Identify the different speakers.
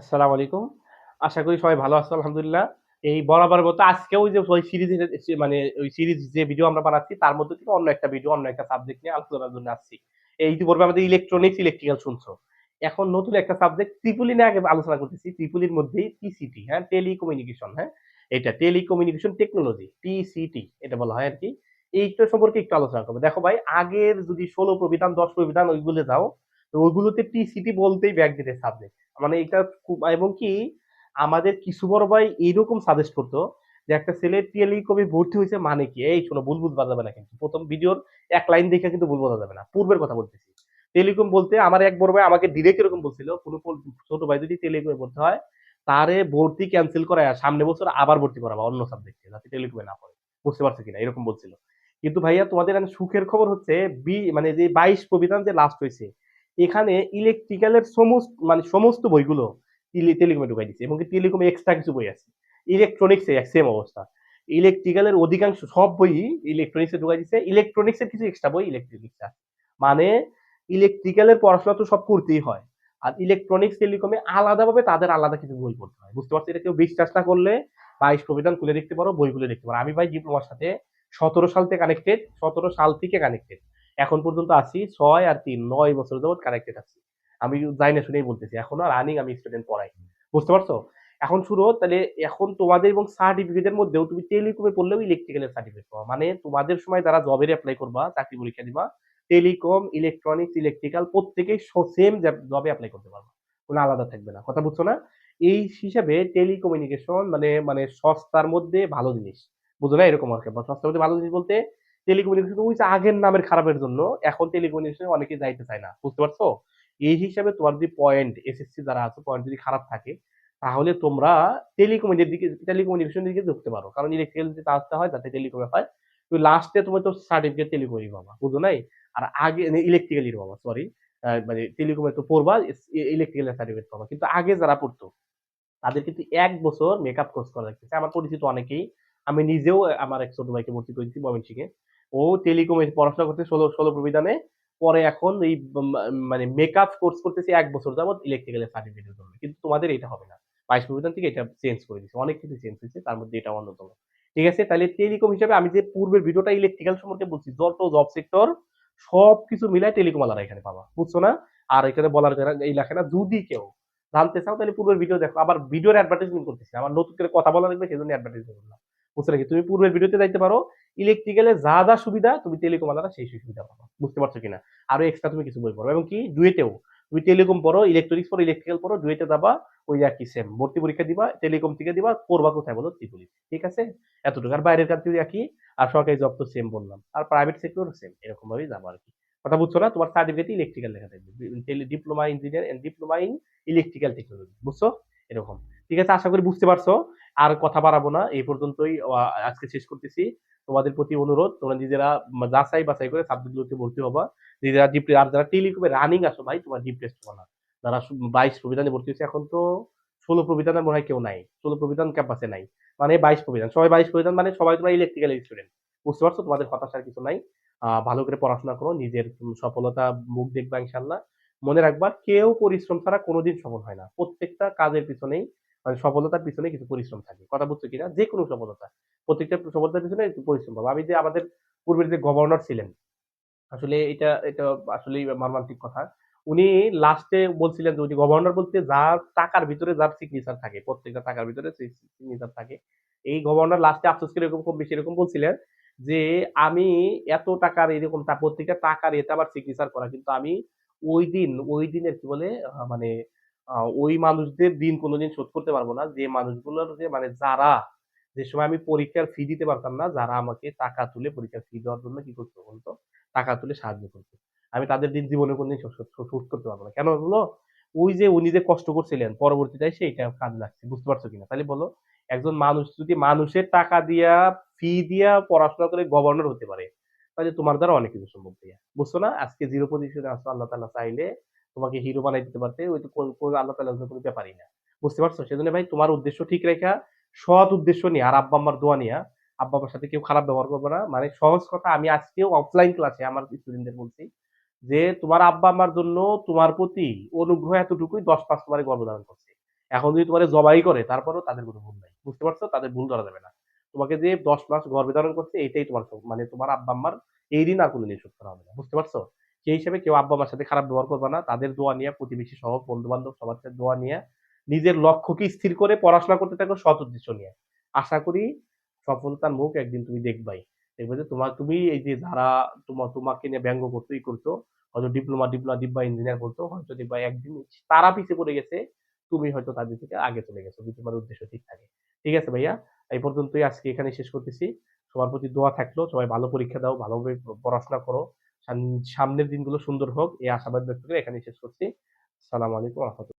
Speaker 1: আসসালামু আলাইকুম। আশা করি সবাই ভালো আছো আলহামদুলিল্লাহ। এই বরাবরের মতো আজকেও ওই যে ওই সিরিজের মানে ওই সিরিজ যে ভিডিও আমরা বানাচ্ছি তার মধ্যে থেকে অন্য একটা ভিডিও, অন্য একটা সাবজেক্ট নিয়ে আলোচনা করার জন্য আসছি। এই ইতিপূর্বে আমাদের ইলেকট্রনিক্স, ইলেকট্রিক্যাল শুনছো। এখন নতুন একটা সাবজেক্ট ট্রিপল ই নিয়ে আগে আলোচনা করতেছি। ট্রিপল ইর মধ্যেই টিসিটি, হ্যাঁ? টেলিকমিউনিকেশন, হ্যাঁ? এটা টেলিকমিউনিকেশন টেকনোলজি, টিসিটি এটা বলা হয় আরকি। এইটা সম্পর্কে একটু আলোচনা করব। দেখো ভাই, আগের যদি ১৬ প্রবিধান, ১০ প্রবিধান ওইগুলো যাও, তো ওইগুলোতে টিসিটি বলতেই ব্যাক দিতে সাবজেক্ট। মানে এটা খুব, এবং কি আমাদের কিছু বড় ভাই এইরকম সাজেস্ট করতো যে একটা ছেলে টেলিকমে ভর্তি হয়েছে মানে কি, এই শোনো ভুল বুঝবা যাবে না, কিন্তু প্রথম ভিডিওর এক লাইন দেখে কিন্তু ভুল বোঝা যাবে না, পূর্বের কথা বলতেছি। টেলিকম বলতে আমার এক বড় ভাই আমাকে ডিরেক্ট এরকম বলছিল, কোনো ছোট ভাই যদি টেলিকমে ভর্তি হয় তারে ভর্তি ক্যান্সেল করায় সামনে বছর আবার ভর্তি করাবা অন্য সাবজেক্টে, যাতে টেলিকমে না পড়ে। বুঝতে পারছো কিনা, এরকম বলছিল। কিন্তু ভাইয়া তোমাদের আমি সুখের খবর হচ্ছে, মানে যে ২২ প্রবিধান যে লাস্ট হয়েছে, এখানে ইলেকট্রিক্যালের সমস্ত বইগুলো টেলিকমে ঢুকাই দিচ্ছে, এবং টেলিকমে এক্সট্রা কিছু বই আছে। ইলেকট্রনিক্সে সেম অবস্থা। ইলেকট্রিক্যালের অধিকাংশ সব বই ইলেকট্রনিক্সে ঢুকাই দিচ্ছে, ইলেকট্রনিক্সের কিছু এক্সট্রা বই ইলেকট্রিক্সে আছে। মানে ইলেকট্রিক্যালের পড়াশোনা তো সব করতেই হয়, আর ইলেকট্রনিক্স টেলিকমে আলাদাভাবে তাদের আলাদা কিছু বই পড়তে হয়। বুঝতে পারছি, এটা কেউ বিশ্বাস না করলে ২২ প্রবিধান খুলে দেখতে পারো, বইগুলো দেখতে পারো। আমি ভাই ডিপ্লোমার সাথে ১৭ সাল থেকে কানেক্টেড, ১৭ সাল থেকে কানেক্টেড, এখন পর্যন্ত আছি ৬ আর ৩ ৯ বছর যাবত কানেক্টেড আছি। আমি যাই না শুনেই বলতেছি, এখনো রানিং আমি স্টুডেন্ট পড়াই। বুঝতে পারছো? এখন শুরু তাহলে, এখন তোমাদের এবং সার্টিফিকেটের মধ্যেও তুমি টেলিকমে পড়লেও ইলেকট্রিক্যালের সার্টিফিকেট পাবা। মানে তোমাদের সময় যারা জবের এপ্লাই করবা, চাকরি পরীক্ষা দিবা, টেলিকম, ইলেকট্রনিক্স, ইলেকট্রিক্যাল প্রত্যেকেই সেম জবে এপ্লাই করতে পারবা, কোনো আলাদা থাকবে না। কথা বুঝছো না? এই হিসাবে টেলিকমিউনিকেশন মানে মানে সস্তার মধ্যে ভালো জিনিস, বুঝো না? এরকম আর কি। সস্তার মধ্যে ভালো জিনিস বলতে টেলিকমিউনিকেশন ওই যে আগের নামের খারাপের জন্য এখন টেলিকমিউনিকেশন অনেকে যাইতে চায় না। বুঝতে পারছো? এই হিসাবে তোমার যদি পয়েন্ট এসএসসি যারা আছে, পয়েন্ট যদি খারাপ থাকে, তাহলে তোমরা টেলিকমিউনিকেশনের দিকে ঢুকতে পারো। কারণ ইলেকট্রিক্যাল যদি আসতে হয় যাতে টেলিকমে হয়, তো লাস্টে তুমি তো সার্টিফিকেট টেলিকমই পাবা। বুঝো নাই? আর আগে ইলেকট্রিক্যালই পাবা, সরি। মানে টেলিকমে তো পড়বা, ইলেকট্রিক্যালের সার্টিফিকেট পাবা। কিন্তু আগে যারা পড়তো তাদের কিন্তু ১ বছর মেকআপ কোর্স করা লাগতেছে। আমার পরিচিত অনেকেই, আমি নিজেও আমার এক ছোট ভাইকে ভর্তি করেছি ময়মনসিংহে। ও টেলিকমে পড়াশোনা করতে ১৬ প্রবিধানে, পরে এখন এই মানে মেকআপ কোর্স করতেছে ১ বছর যাবত ইলেকট্রিক্যাল এর সার্টিফিকেটের জন্য। কিন্তু তোমাদের এটা হবে না। ২২ প্রবিধান থেকে এটা চেঞ্জ করে দিয়েছে। অনেক কিছু চেঞ্জ হয়েছে। তার মধ্যে এটা অন্যতম। ঠিক আছে? তাহলে টেলিকম হিসেবে আমি যে পূর্বের ভিডিওটা ইলেকট্রিক্যাল সম্পর্কে বলছি, যত জব সেক্টর সবকিছু মিলায় টেলিকম আলারা এখানে পাবা। বুঝছো না? আর এখানে বলার এই লেখে না, যদি কেউ জানতে চাও তাহলে পূর্বের ভিডিও দেখো। আবার ভিডিওর অ্যাডভার্টাইজমেন্ট করতেছি না, আমার নতুন করে কথা বলা লাগবে, সেজন্য অ্যাডভার্টাইজমেন্ট করলাম। বুঝতে নাকি, তুমি পূর্বের ভিডিওতে যাইতে পারো, ইলেকট্রিক্যালে যা যা সুবিধা তুমি টেলিকম আলাদা সেই সেই সুবিধা পাবো। বুঝতে পারছো কিনা? আরো এক্সট্রা তুমি কিছু বই পড়ো, এবং কি ডুয়েটেও তুমি টেলিকম পড়ো, ইলেকট্রনিক্স পড়ো, ইলেকট্রিক্যাল পড়ো, ডুয়েটে যাবা, ওই একই সেম ভর্তি পরীক্ষা দিবা, টেলিকম থেকে দিবা, পড়বা কোথায় বলো? ত্রিপুরি। ঠিক আছে? এতটুকু। আর বাইরের কান্ট্রি একই, আর সরকারি জব তো সেম বললাম, আর প্রাইভেট সেক্টর সেম, এরকম ভাবেই যাবো আর কি। কথা বুঝছো না? তোমার সার্টিফিকেটে ইলেকট্রিক্যাল লেখা থাকবে, diploma engineer and diploma in electrical technology. বুঝছো? এরকম। ঠিক আছে, আশা করি বুঝতে পারছো। আর কথা বাড়াবো না, এই পর্যন্তই আজকে শেষ করতেছি। তোমাদের প্রতি অনুরোধ, তোমরা নিজেরা যাচাই বাছাই করে সাবজেক্টগুলোতে ভর্তি হবা। নিজেরা আর যারা টেলিকমে রানিং আসো ভাই, তোমার ডিপ্রেসড হবো না। যারা ২২ প্রবিধানে ভর্তি হয়েছে, এখন তো ১৬ প্রবিধানে মনে হয় কেউ নাই, ১৬ প্রবিধান ক্যাম্পাসে নাই, মানে ২২ প্রবিধান, সবাই ২২ প্রবিধান, মানে সবাই তোমরা ইলেকট্রিক্যাল স্টুডেন্ট। বুঝতে পারছো? তোমাদের হতাশার কিছু নাই। ভালো করে পড়াশোনা করো, নিজের সফলতা মুখ দেখবা ইনশাল্লাহ। মনে রাখবা, কেউ পরিশ্রম ছাড়া কোনোদিন সফল হয় না। প্রত্যেকটা কাজের পিছনেই, মানে সফলতার পিছনে কিছু পরিশ্রম থাকে। কথা বুঝছো কিনা? যে কোনো সফলতা, প্রত্যেকটা সফলতার পিছনে একটু পরিশ্রম পাবো। আমি যে আমাদের পূর্বের যে গভর্নর ছিলেন, আসলে এটা এটা আসলেই মর্মান্তিক কথা। উনি লাস্টে বলছিলেন যে, উনি গভর্নর বলতে যার টাকার ভিতরে যার সিগনেচার থাকে, প্রত্যেকটা টাকার ভিতরে সিগনেচার থাকে। এই গভর্নর লাস্টে আফসোস করে এরকম খুব বেশি এরকম বলছিলেন যে, আমি এত টাকার এরকম প্রত্যেকটা টাকার এতে আবার সিগনেচার করা, কিন্তু আমি ওই দিনের কি বলে মানে ওই মানুষদের দিন কোনোদিন শোধ করতে পারবো না, যে মানুষগুলোর যে মানে যারা, যে সময় আমি পরীক্ষার ফি দিতে পারতাম না, যারা আমাকে টাকা তুলে পরীক্ষার ফি দেওয়ার জন্য কি করতো বলতো, টাকা তুলে সাহায্য করতো, আমি তাদের দিন জীবনে কোনদিন শোধ করতে পারবো না। কেন হলো? ওই যে উনি যে কষ্ট করছিলেন, পরবর্তীতে এসে এটা কাজে লাগছে। বুঝতে পারছো কিনা? তাহলে বলো, একজন মানুষ যদি মানুষের টাকা দিয়া, ফি দিয়া পড়াশোনা করে গভর্নর হতে পারে, তাহলে তোমার দ্বারা অনেক কিছু সম্ভব ভাইয়া। বুঝছো না? আজকে জিরো পজিশনে আছো, আল্লাহ তাআলা চাইলে তোমাকে হিরো বানাই দিতে পারতে, ওই তো কোন আল্লাহ তাআলার কোনো ব্যাপারই না। বুঝতে পারছো? সেজন্য ভাই তোমার উদ্দেশ্য ঠিক রেখা, সৎ উদ্দেশ্য নিয়ে, আর আব্বা আম্মার দোয়া নিয়া, আব্বা আম্মার সাথে কেউ খারাপ ব্যবহার করবে না। মানে সহজ কথা, আমি আজকেও অফলাইন ক্লাসে আমার স্টুডেন্টদের বলছি যে, তোমার আব্বা আম্মার জন্য তোমার প্রতি অনুগ্রহ এতটুকুই, ১০ পাঁচ তোমারে গর্ভধারণ করছে। এখন যদি তোমার জবাই করে তারপরেও তাদের কোনো ভুল নাই, বুঝতে পারছো? তাদের ভুল ধরা যাবে না। তোমাকে যে 10 মাস গর্ভে ধারণ করছে এটাই তোমার মানে তোমার আব্বা আম্মার এই ঋণ আর কোনোদিন শোধ করা হবে না, বুঝতে পারছো? সেই হিসেবে কেউ আব্বা আম্মার সাথে খারাপ ব্যবহার করবে না, তাদের দোয়া নিয়ে, প্রতিবেশী সহ বন্ধু বান্ধব সবার সাথে দোয়া নিয়ে নিজের লক্ষ্যকে স্থির করে পড়াশোনা করতে থাকো সৎ উদ্দেশ্য নিয়ে। আশা করি সফলতার মুখ একদিন তুমি দেখবাই। দেখবে যে তুমি এই যে যারা তোমাকে নিয়ে ব্যঙ্গ করতো ই করতো, হয়তো ডিপ্লোমা দিব্যা ইঞ্জিনিয়ার বলতো, হয়তো দেখবা একদিন তারা পিছিয়ে পড়ে গেছে, তুমি হয়তো তাদের থেকে আগে চলে গেছো যদি তোমার উদ্দেশ্য ঠিক থাকে। ঠিক আছে ভাইয়া, এই পর্যন্তই আজকে এখানে শেষ করতেছি। সবার প্রতি দোয়া থাকলো, সবাই ভালো পরীক্ষা দাও, ভালোভাবে পড়াশোনা করো, সামনের দিনগুলো সুন্দর হোক এই আশাবাদ ব্যক্ত করে এখানে শেষ করছি। সালাম আলাইকুম রহমতুল্লাহ।